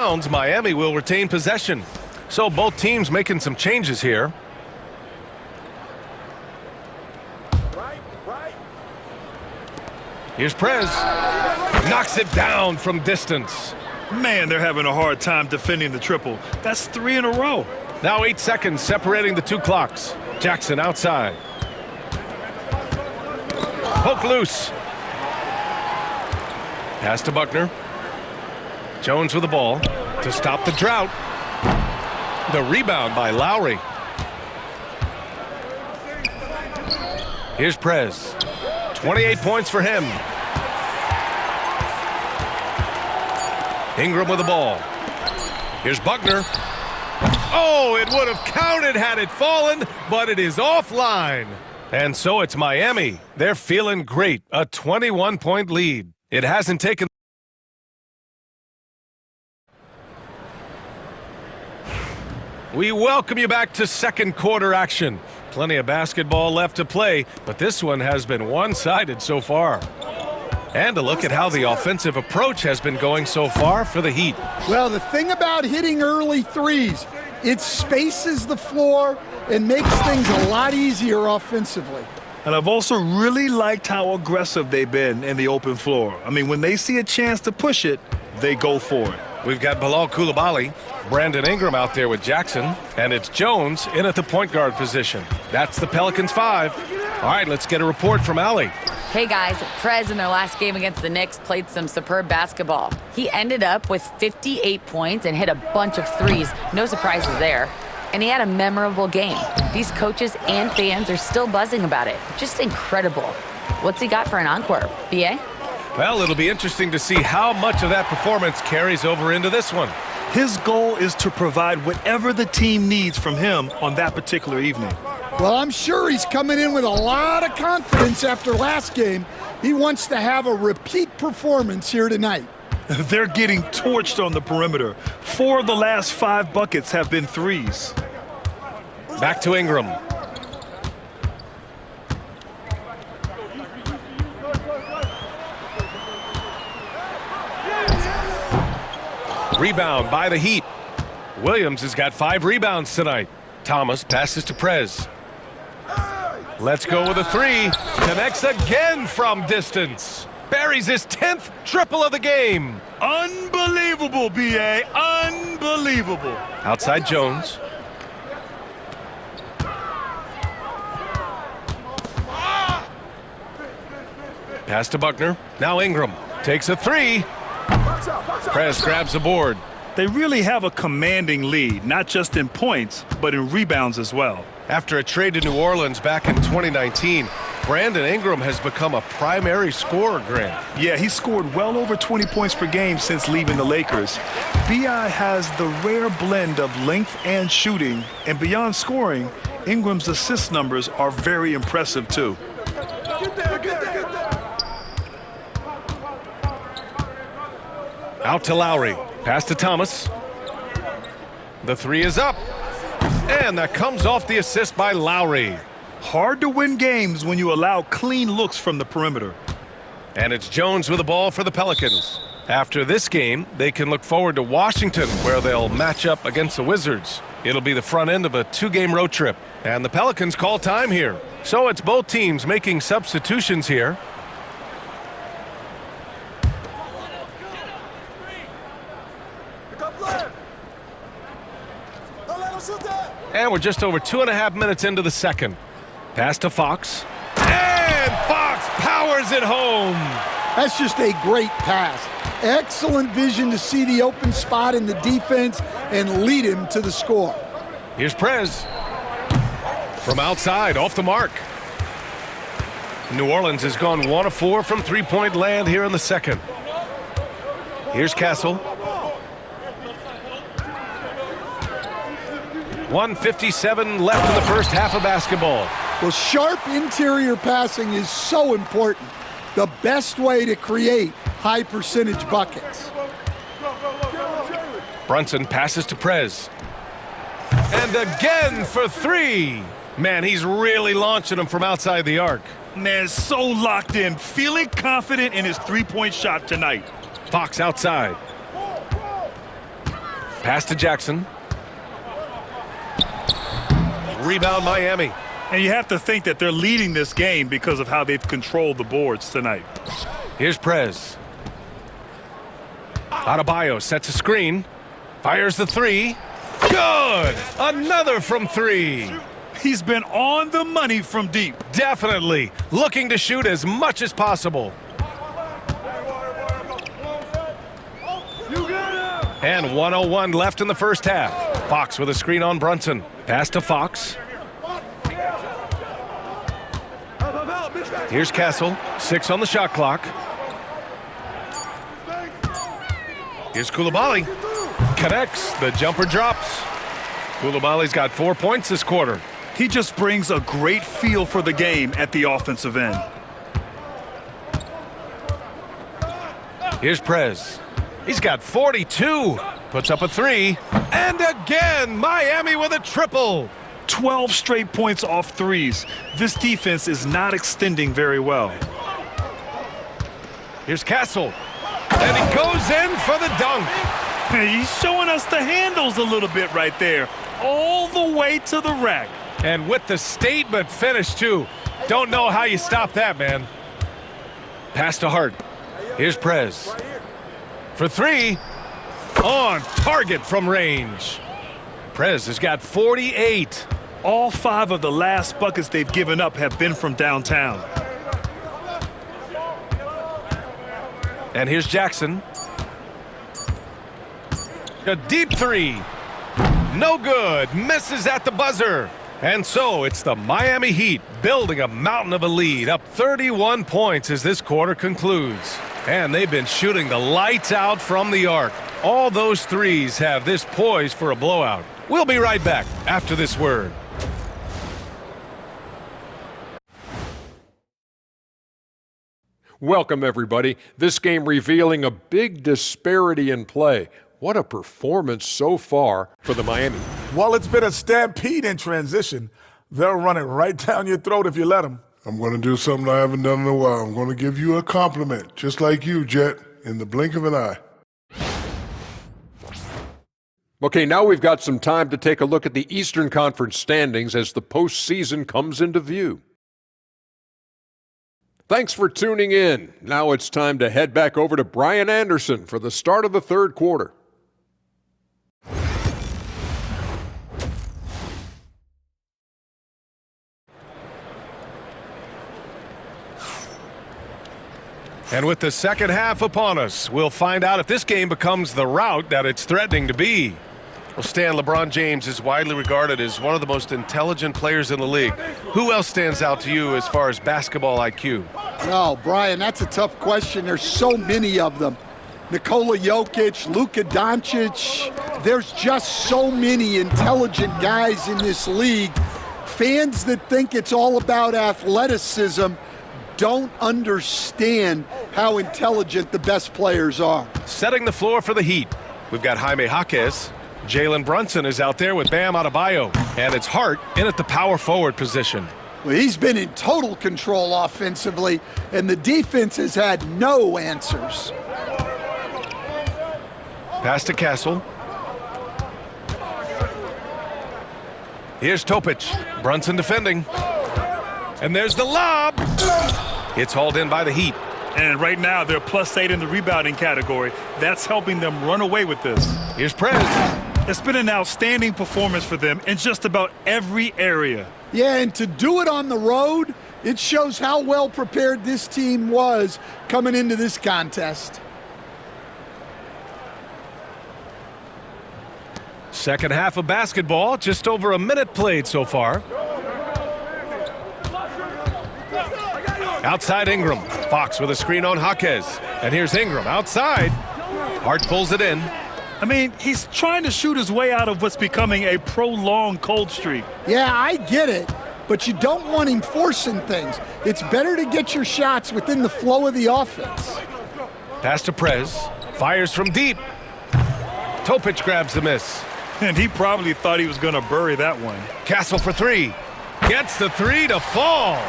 bounds, Miami will retain possession. So both teams making some changes here. Here's Prez. Knocks it down from distance. Man, they're having a hard time defending the triple. That's 3 in a row. Now 8 seconds separating the two clocks. Jackson outside. Poke loose. Pass to Buckner. Jones with the ball to stop the drought. The rebound by Lowry. Here's Prez. 28 points for him. Ingram with the ball. Here's Buckner. Oh, it would have counted had it fallen, but it is offline. And so it's Miami. They're feeling great. A 21-point lead. It hasn't taken. We welcome you back to second quarter action. Plenty of basketball left to play, but this one has been one-sided so far. And a look at how the offensive approach has been going so far for the Heat. Well, the thing about hitting early threes, it spaces the floor and makes things a lot easier offensively. And I've also really liked how aggressive they've been in the open floor. I mean, when they see a chance to push it, they go for it. We've got Bilal Coulibaly, Brandon Ingram out there with Jackson, and it's Jones in at the point guard position. That's the Pelicans 5. All right, let's get a report from Allie. Hey guys, Prez in their last game against the Knicks played some superb basketball. He ended up with 58 points and hit a bunch of threes. No surprises there. And he had a memorable game. These coaches and fans are still buzzing about it. Just incredible. What's he got for an encore, B.A.? Well, it'll be interesting to see how much of that performance carries over into this one. His goal is to provide whatever the team needs from him on that particular evening. Well, I'm sure he's coming in with a lot of confidence after last game. He wants to have a repeat performance here tonight. They're getting torched on the perimeter. 4 of the last 5 buckets have been threes. Back to Ingram. Rebound by the Heat. Williams has got 5 rebounds tonight. Thomas passes to Prez. Let's go with a 3. Connects again from distance. Buries his 10th triple of the game. Unbelievable, B.A. Unbelievable. Outside Jones. Pass to Buckner. Now Ingram takes a 3. Prez grabs the board. They really have a commanding lead, not just in points, but in rebounds as well. After a trade to New Orleans back in 2019, Brandon Ingram has become a primary scorer, Grant. Yeah, he scored well over 20 points per game since leaving the Lakers. B.I. has the rare blend of length and shooting, and beyond scoring, Ingram's assist numbers are very impressive too. Out to Lowry. Pass to Thomas. The 3 is up. And that comes off the assist by Lowry. Hard to win games when you allow clean looks from the perimeter. And it's Jones with the ball for the Pelicans. After this game, they can look forward to Washington, where they'll match up against the Wizards. It'll be the front end of a 2-game road trip. And the Pelicans call time here. So it's both teams making substitutions here. And we're just over 2.5 minutes into the second. Pass to Fox. And Fox powers it home. That's just a great pass. Excellent vision to see the open spot in the defense and lead him to the score. Here's Prez. From outside, off the mark. New Orleans has gone 1 of 4 from three-point land here in the second. Here's Castle. 1:57 left in the first half of basketball. Well, sharp interior passing is so important. The best way to create high percentage buckets. Brunson passes to Prez. And again for 3. Man, he's really launching him from outside the arc. Man, so locked in, feeling confident in his three-point shot tonight. Fox outside. Pass to Jackson. Rebound Miami. And you have to think that they're leading this game because of how they've controlled the boards tonight. Here's Prez. Adebayo sets a screen. Fires the three. Good! Another from three. He's been on the money from deep. Definitely. Looking to shoot as much as possible. And 1:01 left in the first half. Fox with a screen on Brunson. Pass to Fox. Here's Castle. 6 on the shot clock. Here's Coulibaly. Connects. The jumper drops. Koulibaly's got 4 points this quarter. He just brings a great feel for the game at the offensive end. Here's Prez. He's got 42. Puts up a three. And again, Miami with a triple. 12 straight points off threes. This defense is not extending very well. Here's Castle. And he goes in for the dunk. He's showing us the handles a little bit right there. All the way to the rack. And with the statement finish, too. Don't know how you stop that, man. Pass to Hart. Here's Prez. For three. On target from range. Prez has got 48. All 5 of the last buckets they've given up have been from downtown. And here's Jackson. A deep three. No good. Misses at the buzzer. And so it's the Miami Heat building a mountain of a lead, up 31 points as this quarter concludes. And they've been shooting the lights out from the arc. All those threes have this poised for a blowout. We'll be right back after this word. Welcome, everybody. This game revealing a big disparity in play. What a performance so far for the Miami. Well, it's been a stampede in transition. They'll run it right down your throat if you let them. I'm going to do something I haven't done in a while. I'm going to give you a compliment, just like you, Jet, in the blink of an eye. Okay, now we've got some time to take a look at the Eastern Conference standings as the postseason comes into view. Thanks for tuning in. Now it's time to head back over to Brian Anderson for the start of the third quarter. And with the second half upon us, we'll find out if this game becomes the rout that it's threatening to be. Well, Stan, LeBron James is widely regarded as one of the most intelligent players in the league. Who else stands out to you as far as basketball IQ? Oh, Brian, that's a tough question. There's so many of them. Nikola Jokic, Luka Doncic. There's just so many intelligent guys in this league. Fans that think it's all about athleticism don't understand how intelligent the best players are. Setting the floor for the Heat, we've got Jaime Jaquez. Jalen Brunson is out there with Bam Adebayo. And it's Hart in at the power forward position. Well, he's been in total control offensively, and the defense has had no answers. Pass to Castle. Here's Topic. Brunson defending. And there's the lob. It's hauled in by the Heat. And right now, they're +8 in the rebounding category. That's helping them run away with this. Here's Prez. It's been an outstanding performance for them in just about every area. Yeah, and to do it on the road, it shows how well prepared this team was coming into this contest. Second half of basketball, just over a minute played so far. Outside Ingram. Fox with a screen on Jaquez. And here's Ingram outside. Hart pulls it in. I mean, he's trying to shoot his way out of what's becoming a prolonged cold streak. Yeah, I get it, but you don't want him forcing things. It's better to get your shots within the flow of the offense. Pass to Prez. Fires from deep. Topic grabs the miss. And he probably thought he was going to bury that one. Castle for three. Gets the three to fall.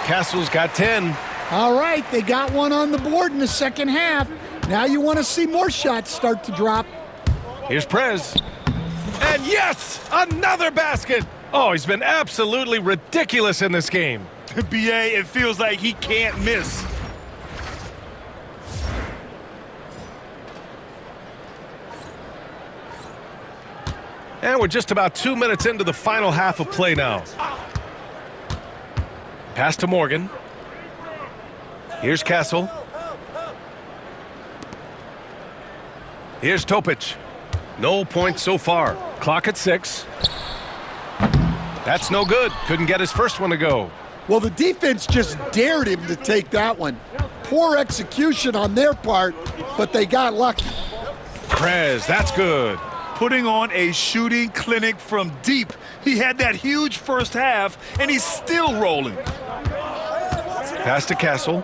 Castle's got 10. All right, they got one on the board in the second half. Now you want to see more shots start to drop. Here's Prez. And yes, another basket. Oh, he's been absolutely ridiculous in this game. BA, it feels like he can't miss. And we're just about 2 minutes into the final half of play now. Pass to Morgan. Here's Castle. Here's Topic. No points so far. Clock at 6. That's no good. Couldn't get his first one to go. Well, the defense just dared him to take that one. Poor execution on their part, but they got lucky. Prez, that's good. Putting on a shooting clinic from deep. He had that huge first half, and he's still rolling. Pass to Castle.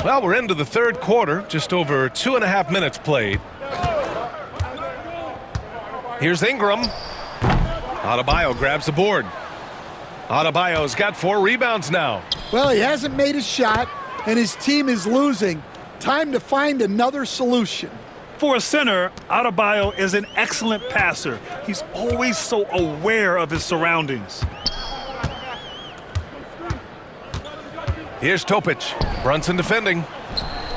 Well, we're into the third quarter, just over 2.5 minutes played. Here's Ingram. Adebayo grabs the board. Adebayo's got 4 rebounds now. Well, he hasn't made a shot, and his team is losing. Time to find another solution. For a center, Adebayo is an excellent passer. He's always so aware of his surroundings. Here's Topic. Brunson defending.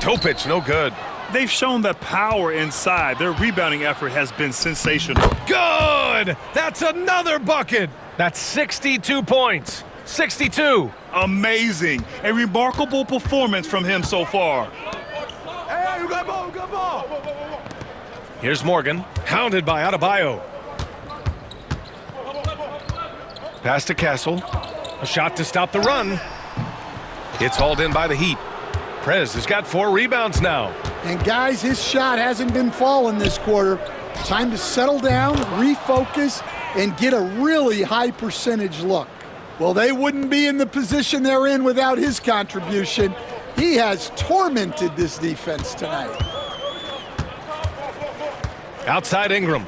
Topic, no good. They've shown that power inside. Their rebounding effort has been sensational. Good! That's another bucket. That's 62 points. 62. Amazing. A remarkable performance from him so far. Hey, you got ball, you got ball. Here's Morgan, hounded by Adebayo. Pass to Castle. A shot to stop the run. It's hauled in by the Heat. Prez has got 4 rebounds now. And guys, his shot hasn't been falling this quarter. Time to settle down, refocus, and get a really high percentage look. Well, they wouldn't be in the position they're in without his contribution. He has tormented this defense tonight. Outside Ingram.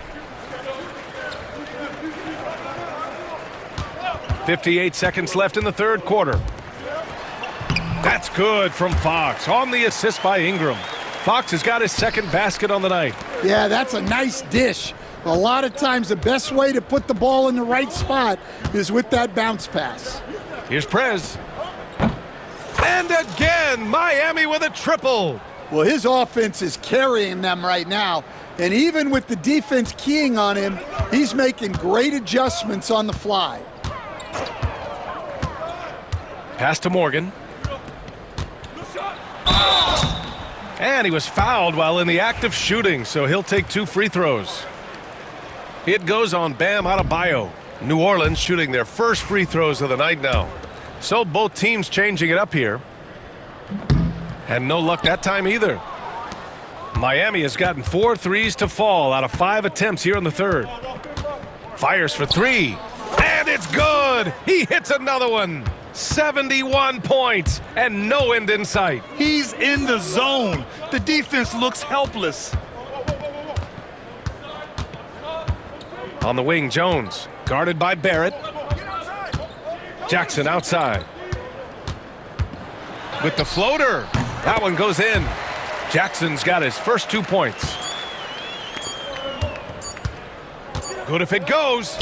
58 seconds left in the third quarter. That's good from Fox on the assist by Ingram. Fox has got his second basket on the night. Yeah, that's a nice dish. A lot of times the best way to put the ball in the right spot is with that bounce pass. Here's Prez. And again, Miami with a triple. Well, his offense is carrying them right now. And even with the defense keying on him, he's making great adjustments on the fly. Pass to Morgan. And he was fouled while in the act of shooting, so he'll take 2 free throws. It goes on Bam Adebayo. New Orleans shooting their first free throws of the night now. So both teams changing it up here. And no luck that time either. Miami has gotten 4 threes to fall out of 5 attempts here in the third. Fires for 3. And it's good! He hits another one! 71 points and no end in sight. He's in the zone. The defense looks helpless. On the wing, Jones, guarded by Barrett. Jackson outside. With the floater. That one goes in. Jackson's got his first 2 points. Good if it goes.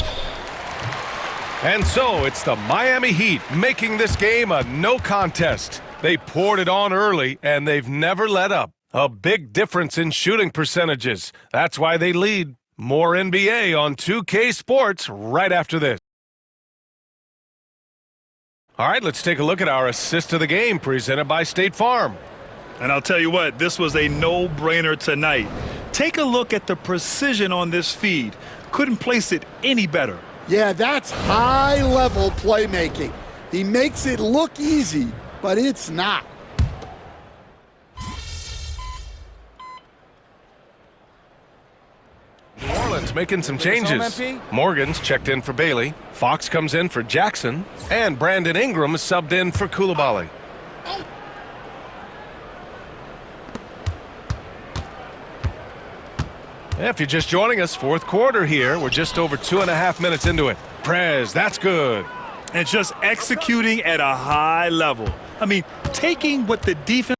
And so it's the Miami Heat making this game a no contest. They poured it on early, and they've never let up. A big difference in shooting percentages. That's why they lead. More NBA on 2K Sports right after this. All right, let's take a look at our assist of the game presented by State Farm. And I'll tell you what, this was a no-brainer tonight. Take a look at the precision on this feed. Couldn't place it any better. Yeah, that's high-level playmaking. He makes it look easy, but it's not. New Orleans making some changes. Morgan's checked in for Bailey. Fox comes in for Jackson. And Brandon Ingram is subbed in for Coulibaly. If you're just joining us, fourth quarter here. We're just over 2.5 minutes into it. Prez, that's good. And just executing at a high level. I mean, taking what the defense